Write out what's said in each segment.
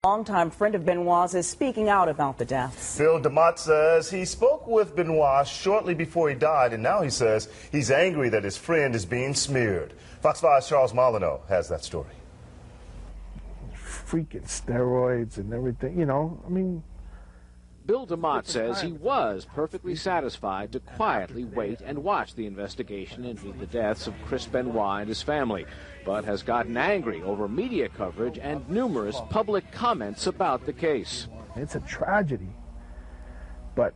Longtime friend of Benoit's is speaking out about the deaths. Phil DeMott says he spoke with Benoit shortly before he died, and now he says he's angry that his friend is being smeared. Fox 5's Charles Molyneux has that story. Freaking steroids and everything, you know, I mean. Bill DeMott says he was perfectly satisfied to quietly wait and watch the investigation into the deaths of Chris Benoit and his family, but has gotten angry over media coverage and numerous public comments about the case. It's a tragedy, but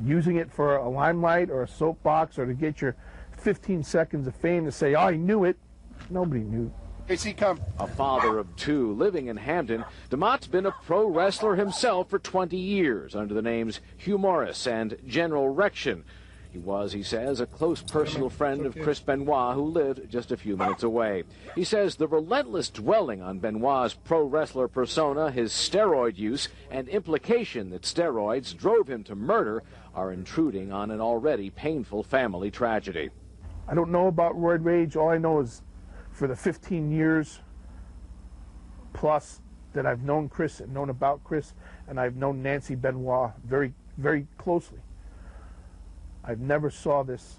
using it for a limelight or a soapbox or to get your 15 seconds of fame to say, oh, I knew it, nobody knew. A father of two living in Hamden, DeMott's been a pro wrestler himself for 20 years under the names Hugh Morris and General Rection. He was, he says, a close personal friend of Chris Benoit, who lived just a few minutes away. He says the relentless dwelling on Benoit's pro wrestler persona, his steroid use, and implication that steroids drove him to murder are intruding on an already painful family tragedy. I don't know about roid rage. All I know is for the 15 years plus that I've known Chris and known about Chris, and I've known Nancy Benoit very, very closely, I've never saw this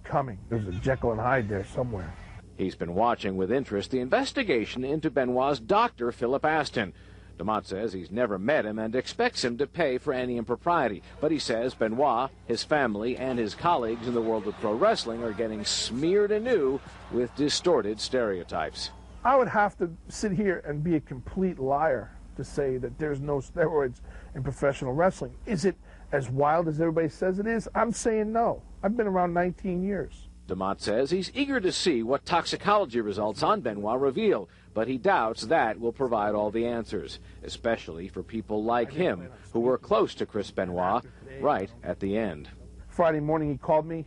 coming. There's a Jekyll and Hyde there somewhere. He's been watching with interest the investigation into Benoit's doctor, Philip Aston. DeMott says he's never met him and expects him to pay for any impropriety. But he says Benoit, his family, and his colleagues in the world of pro wrestling are getting smeared anew with distorted stereotypes. I would have to sit here and be a complete liar to say that there's no steroids in professional wrestling. Is it as wild as everybody says it is? I'm saying no. I've been around 19 years. DeMott says he's eager to see what toxicology results on Benoit reveal, but he doubts that will provide all the answers, especially for people like him who were close to Chris Benoit right at the end. Friday morning he called me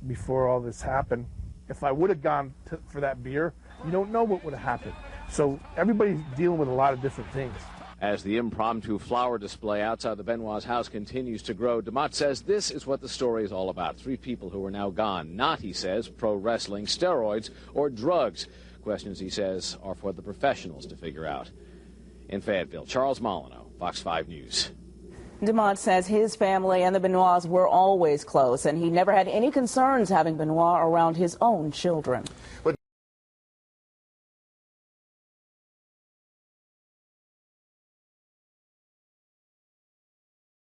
before all this happened. If I would have gone for that beer, you don't know what would have happened. So everybody's dealing with a lot of different things. As the impromptu flower display outside the Benoit's house continues to grow, DeMott says this is what the story is all about. 3 people who are now gone. Not, he says, pro wrestling, steroids, or drugs. Questions, he says, are for the professionals to figure out. In Fayetteville, Charles Molyneux, Fox 5 News. DeMott says his family and the Benoits were always close, and he never had any concerns having Benoit around his own children.